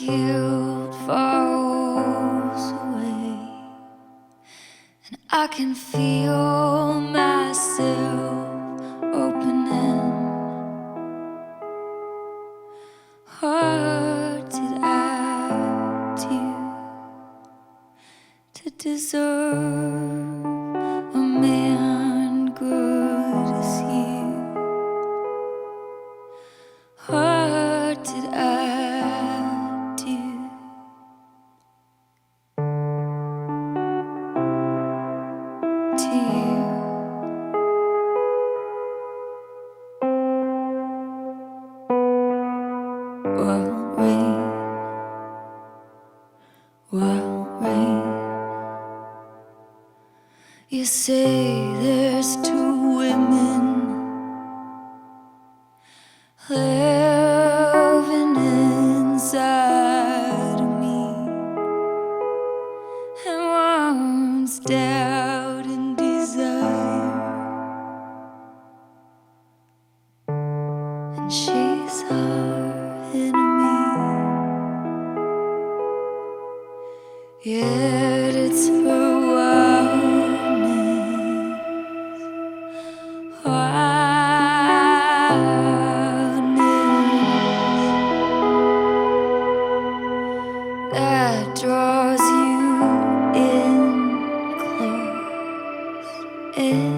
guilt falls away, and I can feel myself opening. What did I do to deserve a man good as you? What did I do? To you? Wild rain, wild rain. You say there's two women living inside of me, and one's doubt and desire, and she's our enemy. Yet it's her that draws you in close in.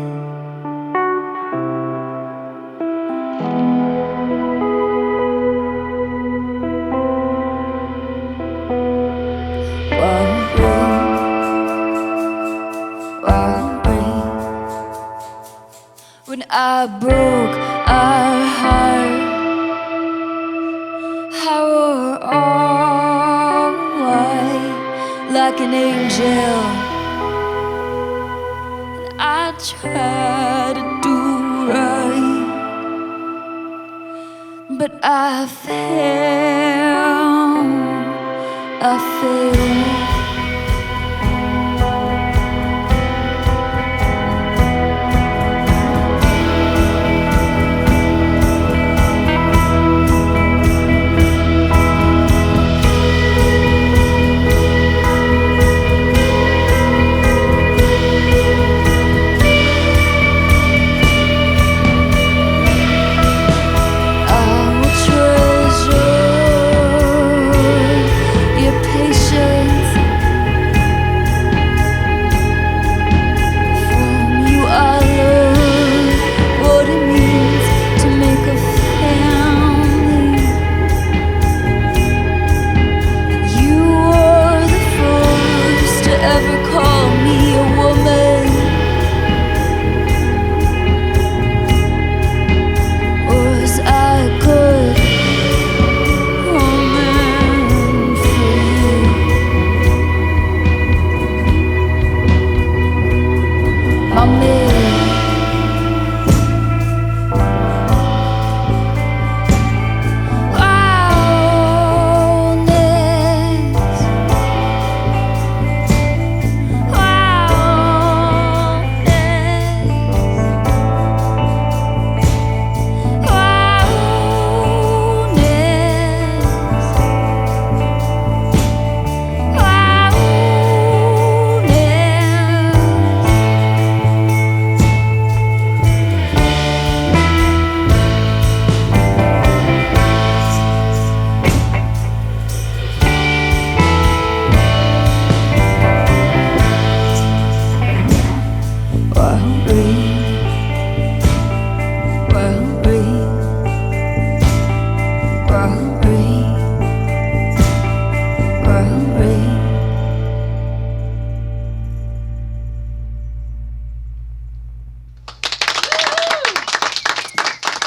Wild rain. When I broke our heart, I wore all white like an angel, and I tried to do right, but I failed.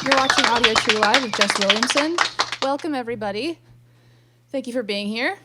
You're watching Audiotree Live with Jess Williamson. Welcome, everybody. Thank you for being here.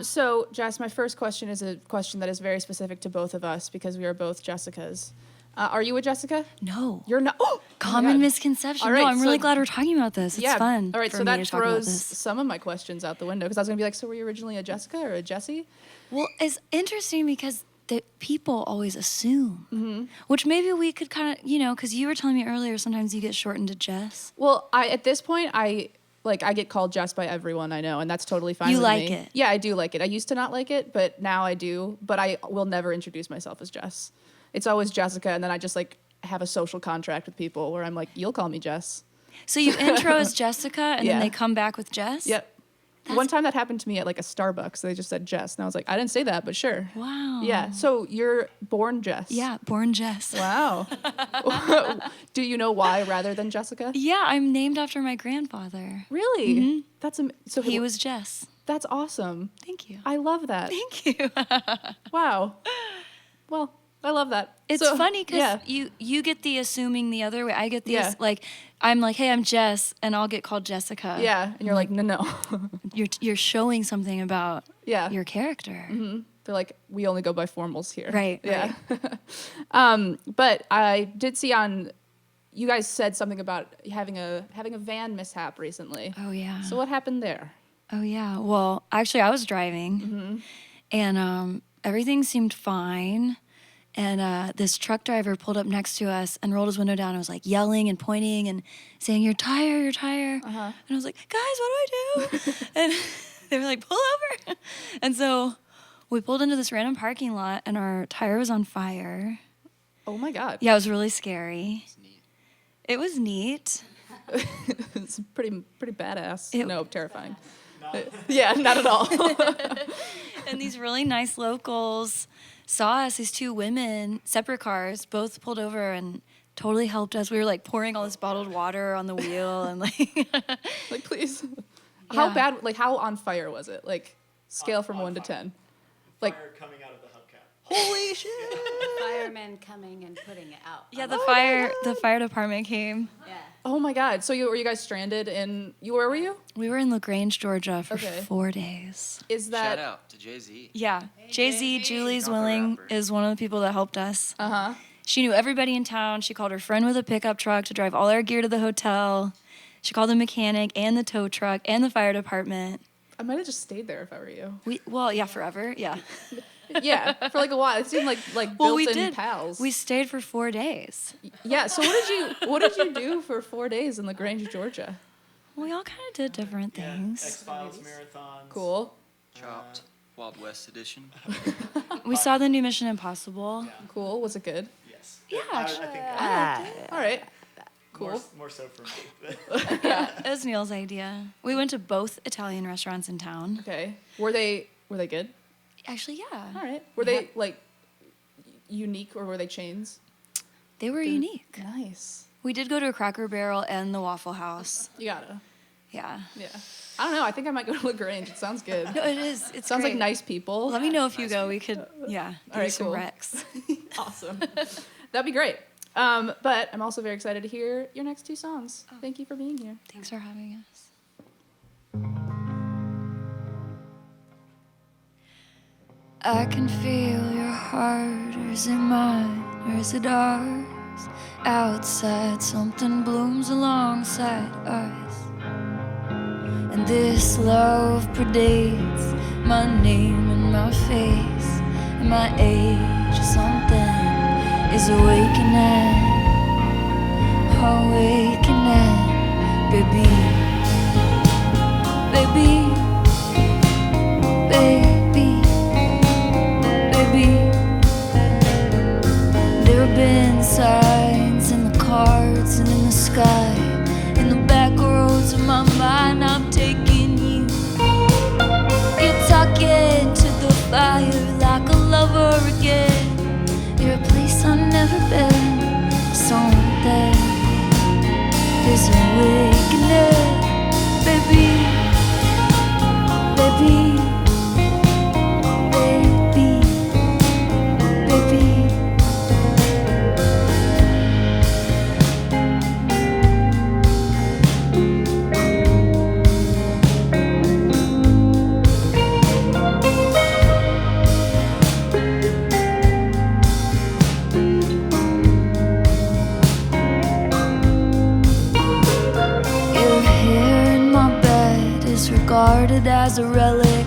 So, Jess, my first question is a question that is very specific to both of us because we are both Jessicas. Are you a Jessica? No. You're not? Oh, common misconception. All right, no, I'm really glad we're talking about this. It's fun. All right, for so me that to talk about throws this. some of my questions out the window because I was going to be like, so were you originally a Jessica or a Jessie? Well, it's interesting because the people always assume, which maybe we could kind of, because you were telling me earlier, sometimes you get shortened to Jess. Well, at this point, I like I get called Jess by everyone I know, and that's totally fine You with like me. it? Yeah, I do like it. I used to not like it, but now I do. But I will never introduce myself as Jess. It's always Jessica, and then I just like have a social contract with people where I'm like, you'll call me Jess. So you intro as Jessica, and Yeah. then they come back with Jess? Yep. One time that happened to me at like a Starbucks. They just said Jess, and I was like, I didn't say that, but sure. Wow. Yeah. So you're born Jess. Yeah, born Jess. Wow. Do you know why rather than Jessica? Yeah, I'm named after my grandfather. Really? Mhm. That's so He was Jess. That's awesome. Thank you. I love that. Thank you. Wow. Well, I love that. It's So, funny because yeah. you get the assuming the other way. I get the Yeah. like I'm like, hey, I'm Jess, and I'll get called Jessica. Yeah, and you're like, no. You're showing something about Yeah. your character. Mhm. They're like, we only go by formals here. Right, Yeah. But I did see on, you guys said something about having a van mishap recently. Oh yeah. So what happened there? Oh yeah. Well, actually, I was driving, Mm-hmm. and everything seemed fine. And this truck driver pulled up next to us and rolled his window down and was like yelling and pointing and saying, "Your tire, your tire." Uh-huh. And I was like, "Guys, what do I do?" And they were like, "Pull over." And so we pulled into this random parking lot, and our tire was on fire. Oh my God. Yeah, it was really scary. It was neat. It's pretty badass. It- No, terrifying. Yeah, not at all. And these really nice locals saw us, these two women, separate cars, both pulled over and totally helped us. We were like pouring all this bottled water on the wheel and like Like, please. How Yeah. bad, like, how on fire was it? Like, scale from 1 to 10. Like, Fire coming out of the hubcap. holy shit. Firemen coming and putting it out. yeah, the fire department came. Yeah. Oh my God. So were you guys stranded in, where were you? We were in LaGrange, Georgia for Okay. 4 days. Is that, Shout out to Jay-Z. Yeah, Jay-Z, Julie's Not the Willing rapper. is one of the people that helped us. uh-huh. She knew everybody in town. She called her friend with a pickup truck to drive all our gear to the hotel. She called the mechanic and the tow truck and the fire department. I might have just stayed there if I were you. Yeah, forever. Yeah. Yeah, for like a while. It seemed like Well, we built-in did. pals. We stayed for 4 days. Yeah, so what did you do for 4 days in LaGrange, Georgia? We all kind of did different things. X-Files marathons. Cool. Chopped. Wild West edition. We saw the new Mission Impossible. Cool. Was it good? Yes. Yeah, I actually, think All right. Cool. more so for me. it was Neil's idea. We went to both Italian restaurants in town. Okay. Were they good? Actually, yeah. All right. Were they like unique or were they chains? They were unique. Nice. We did go to a Cracker Barrel and the Waffle House. You gotta. Yeah. Yeah. I don't know. I think I might go to LaGrange. It sounds good. No, it is. It Sounds like nice people. Let me know if you go. We could, yeah, give right, you some cool. recs. Awesome. That'd be great. But I'm also very excited to hear your next 2 songs. Thank you for being here. Thanks for having us. I can feel your heart, or is it mine, or is it ours? Outside, something blooms alongside us. And this love predates my name and my face and my age. Something is awakening, awakening, baby, baby, baby, baby. There have been signs in the cards and in the sky, in the back roads of my mind. I'm taking you. You're talking to the fire like a lover again. You're a place I've never been. Something is awakening, baby, baby, baby, baby. Your hair in my bed is regarded as a relic.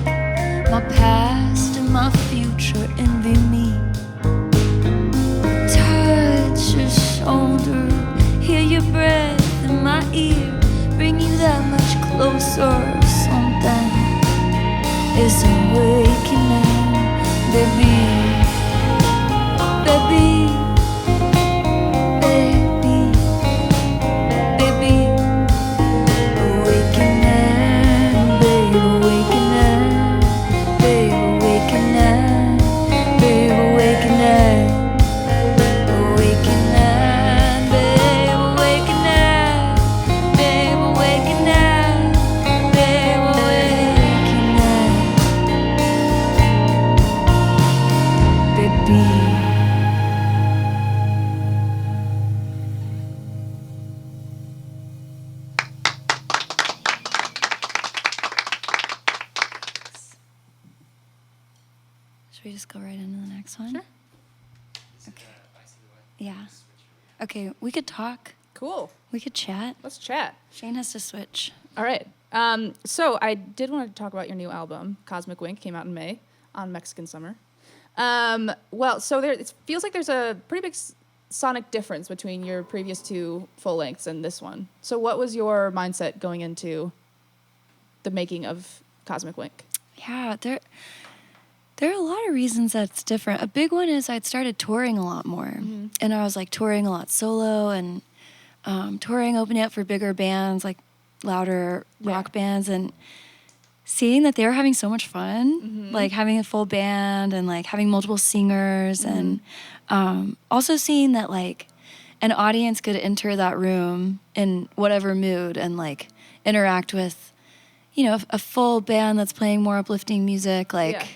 My past and my future envy me. Touch your shoulder, hear your breath in my ear. bring you that much closer. Something is awakening, baby, baby, baby, baby. Awakening, babe, awakening, babe, awakening, babe, awakening. Awakening, babe, awakening, babe, awakening, babe, awakening, baby. Should we just go right into the next one? Sure. Okay. Yeah. Okay, we could talk. Cool. We could chat. Let's chat. Shane has to switch. All right. So I did want to talk about your new album, Cosmic Wink, came out in May on Mexican Summer. Well, so it feels like there's a pretty big sonic difference between your previous two full lengths and this one. So what was your mindset going into the making of Cosmic Wink? Yeah, there are a lot of reasons that's different. A big one is I'd started touring a lot more. Mm-hmm. And I was like touring a lot solo and touring, opening up for bigger bands, like louder rock bands, and seeing that they were having so much fun, like having a full band and like having multiple singers, and also seeing that like an audience could enter that room in whatever mood and like interact with, you know, a full band that's playing more uplifting music. Like, Yeah.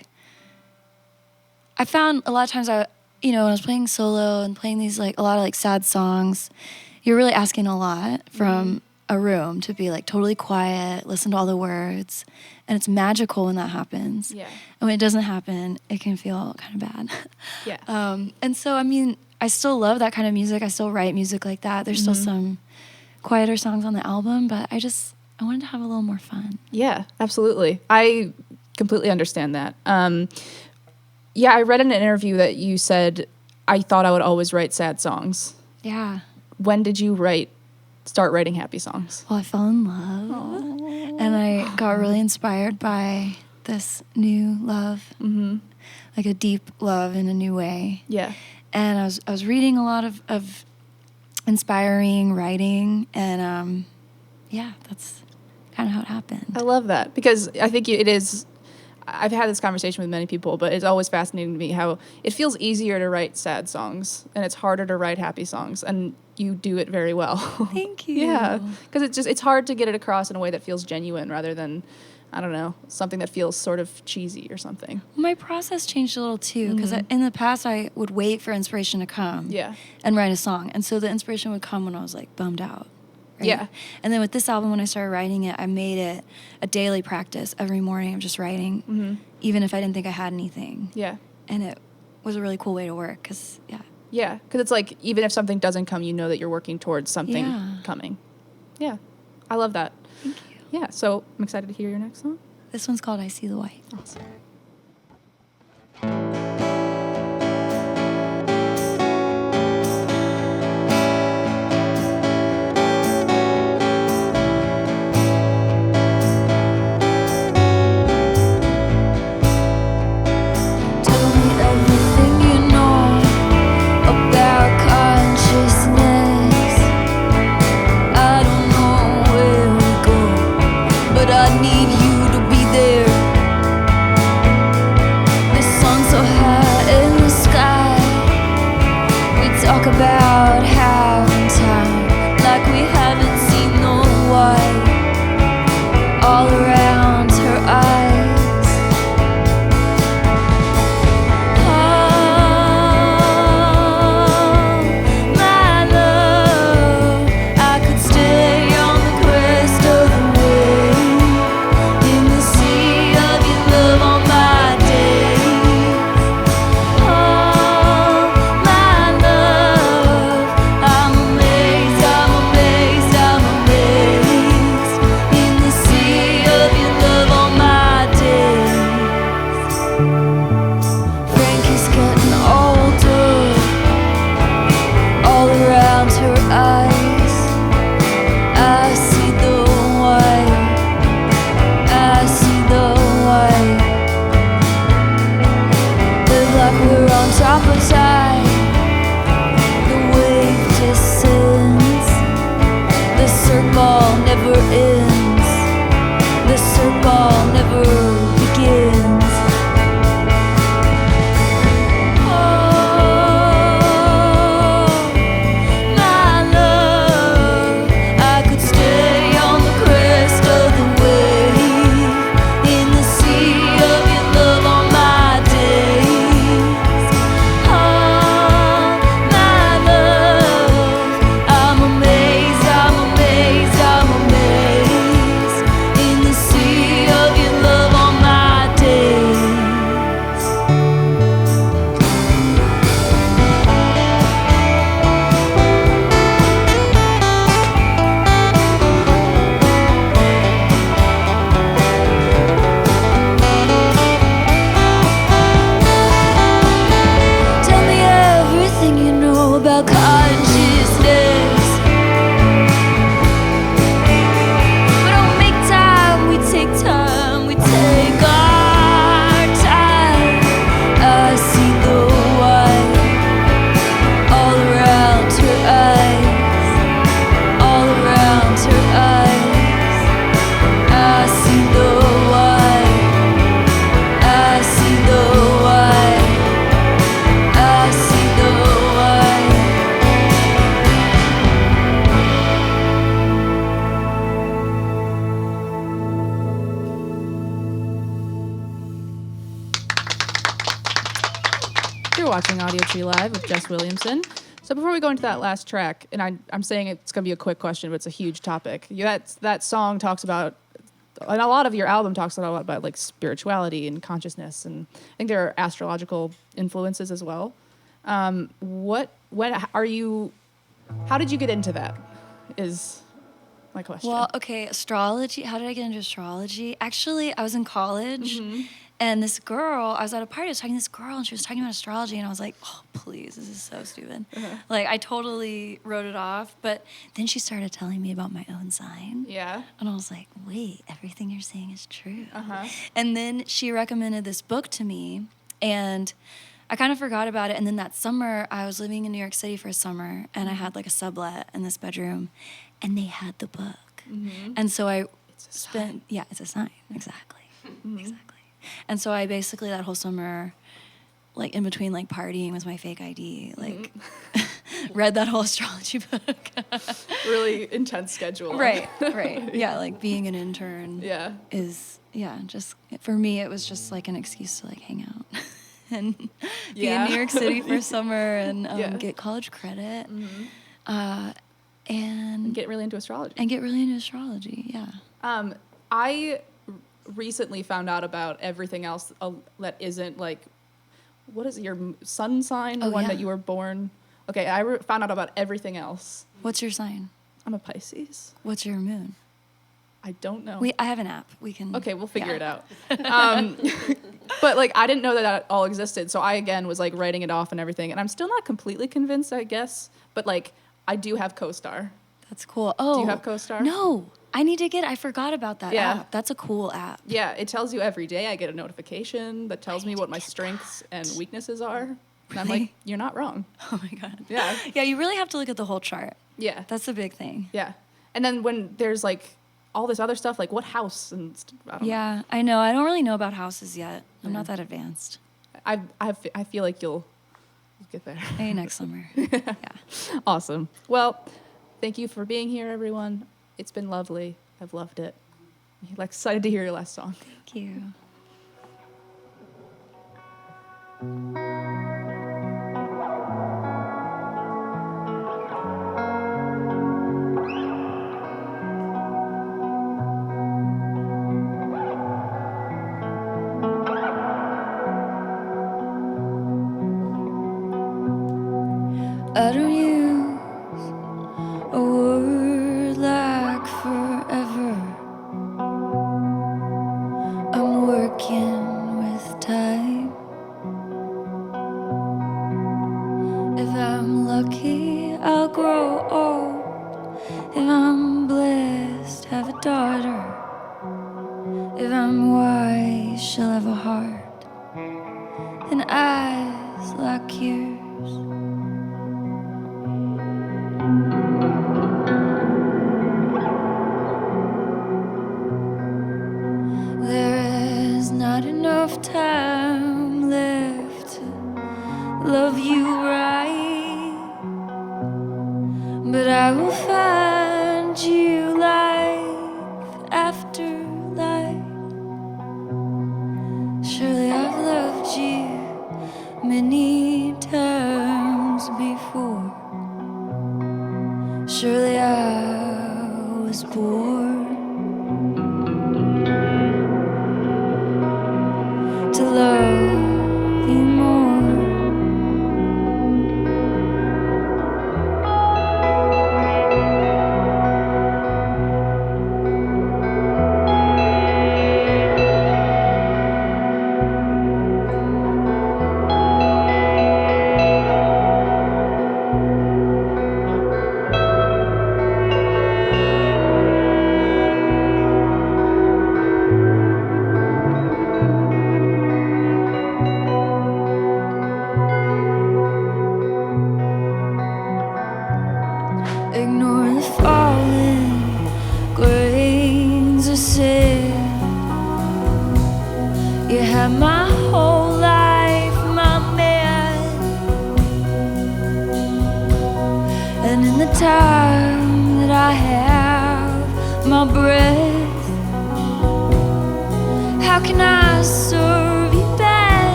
I found a lot of times when I was playing solo and playing these like a lot of like sad songs, you're really asking a lot from a room to be like totally quiet, listen to all the words, and it's magical when that happens. Yeah. And when it doesn't happen, it can feel kind of bad. Yeah. And so, I mean, I still love that kind of music. I still write music like that. There's still some quieter songs on the album, but I wanted to have a little more fun. Yeah, absolutely. I completely understand that. Yeah, I read in an interview that you said, I thought I would always write sad songs. Yeah. When did you start writing happy songs? Well, I fell in love, and I got really inspired by this new love, like a deep love in a new way. Yeah. And I was reading a lot of inspiring writing, and yeah, that's kind of how it happened. I love that because I think it is. I've had this conversation with many people, but it's always fascinating to me how it feels easier to write sad songs and it's harder to write happy songs, and you do it very well. Thank you. Yeah, because it's hard to get it across in a way that feels genuine rather than, I don't know, something that feels sort of cheesy or something. My process changed a little too, because in the past I would wait for inspiration to come Yeah. and write a song. And so the inspiration would come when I was like bummed out. Right? Yeah. And then with this album, when I started writing it, I made it a daily practice. Every morning I'm just writing, even if I didn't think I had anything. Yeah. And it was a really cool way to work because, yeah. Yeah, because it's like even if something doesn't come, you know that you're working towards something Yeah. coming. Yeah, I love that. Thank you. Yeah, so I'm excited to hear your next song. This one's called I See the White. Awesome. Tell me everything you know about consciousness. I don't know where we go, but I need you to be there. Audiotree Live with Jess Williamson. So before we go into that last track, and I'm saying it's going to be a quick question, but it's a huge topic. That song talks about, and a lot of your album talks a lot about like spirituality and consciousness, and I think there are astrological influences as well. How did you get into that? Is my question. Well, okay, astrology. How did I get into astrology? Actually, I was in college, and this girl, I was at a party, I was talking to this girl, and she was talking about astrology, and I was like, oh, please, this is so stupid. Like, I totally wrote it off, but then she started telling me about my own sign. Yeah. And I was like, wait, everything you're saying is true. And then she recommended this book to me, and I kind of forgot about it. And then that summer, I was living in New York City for a summer, and I had like a sublet in this bedroom, and they had the book. And so I spent, yeah, it's a sign, exactly. Exactly. And so I basically, that whole summer, like in between like partying with my fake ID, like read that whole astrology book. Really intense schedule. Right. Yeah, like being an intern Yeah. is, just, for me, it was just like an excuse to like hang out and be Yeah. in New York City for summer and Yeah. get college credit and Get really into astrology. get really into astrology, yeah. I recently found out about everything else that isn't like, what is it, your sun sign, the Oh, one yeah. that you were born. Okay, I found out about everything else. What's your sign? I'm a Pisces. What's your moon? I don't know. I have an app. We can. Okay, we'll figure yeah. it out. But like, I didn't know that all existed. So I, again, was like writing it off and everything. And I'm still not completely convinced, I guess. But like, I do have CoStar. That's cool. Oh. Do you have CoStar? No. I forgot about that Yeah. app. That's a cool app. Yeah, it tells you every day. I get a notification that tells me what my strengths and weaknesses are. And I'm like, Really? you're not wrong. Oh my God. Yeah. Yeah, you really have to look at the whole chart. Yeah. That's the big thing. Yeah. And then when there's like all this other stuff, like what house and I don't know. Yeah, I know. I don't really know about houses yet. I'm not that advanced. I feel like you'll get there. Maybe next summer. Yeah. Awesome. Well, thank you for being here, everyone. It's been lovely. I've loved it. I'm excited to hear your last song. Thank you. I don't use a word like forever. I'm working with time. If I'm lucky, I'll grow old. If I'm blessed, have a daughter. If I'm wise, she'll have a heart and eyes like yours. There is not enough time left to love you right, but I will find you life after life. Surely I've loved you many times before. Surely I was born to love you more.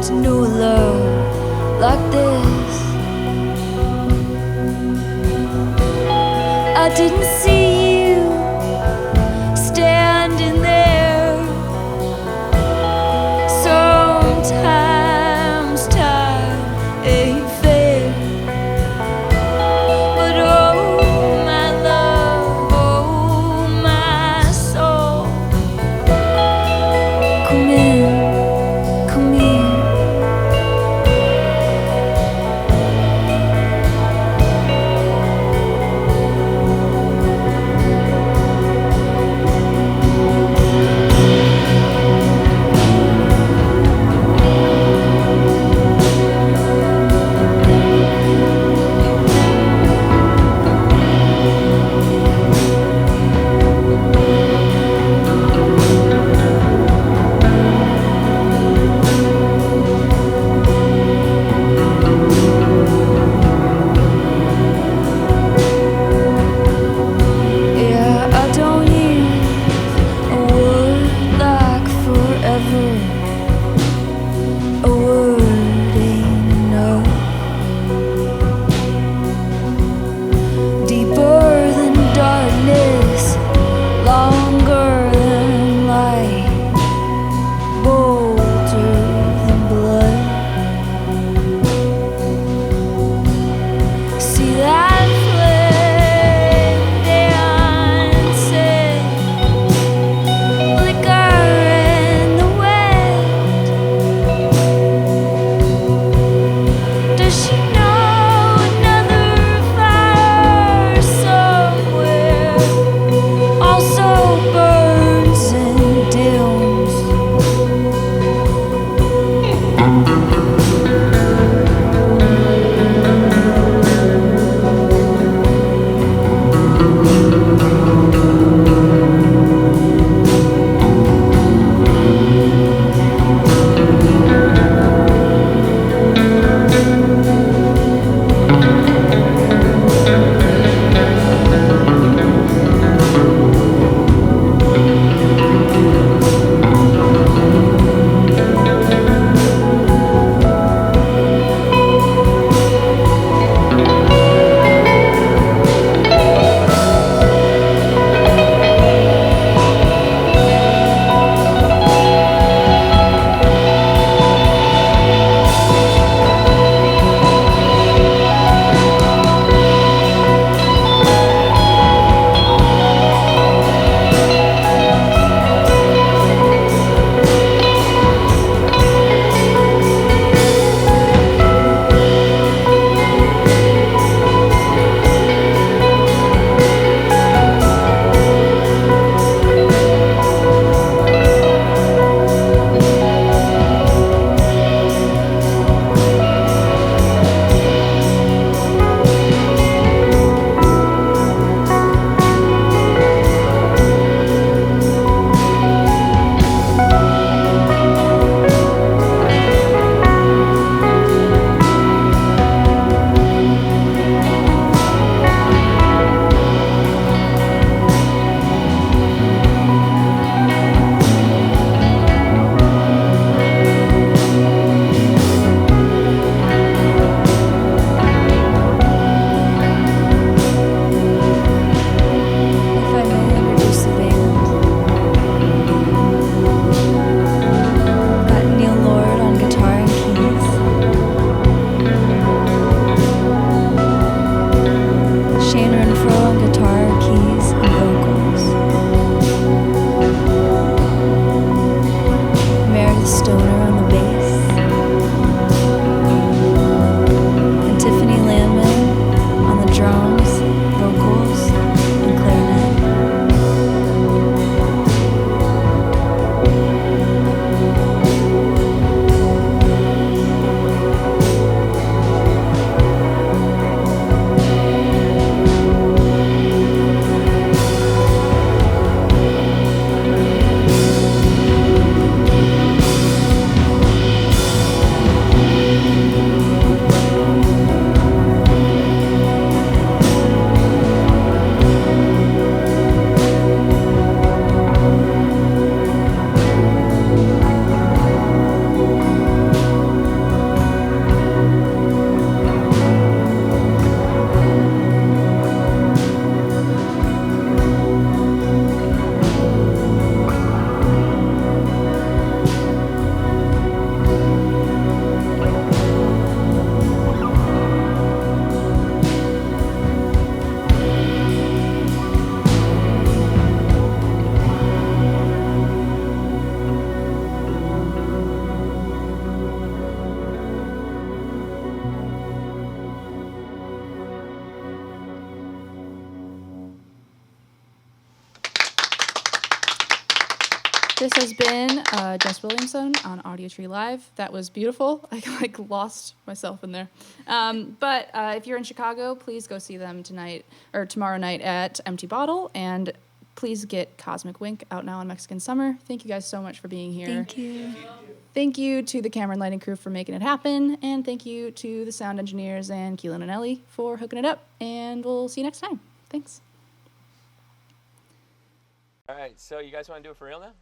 to know a love like this. I didn't see you standing there. Sometimes time ain't fair. But oh my love, oh my soul, come in, come in. Yeah, I don't use a word like forever. A word ain't enough. Deeper than darkness, longer than light, bolder than blood. See that flame dancing, flicker in the wind. Does she know another fire somewhere also burns and dims? Jess Williamson on Audiotree Live. That was beautiful. I lost myself in there. But if you're in Chicago, please go see them tonight or tomorrow night at Empty Bottle, and please get Cosmic Wink out now on Mexican Summer. Thank you guys so much for being here. Thank you. Thank you to the camera and lighting crew for making it happen, and thank you to the sound engineers and Keelan and Ellie for hooking it up, and we'll see you next time. Thanks. All right, so you guys want to do it for real now?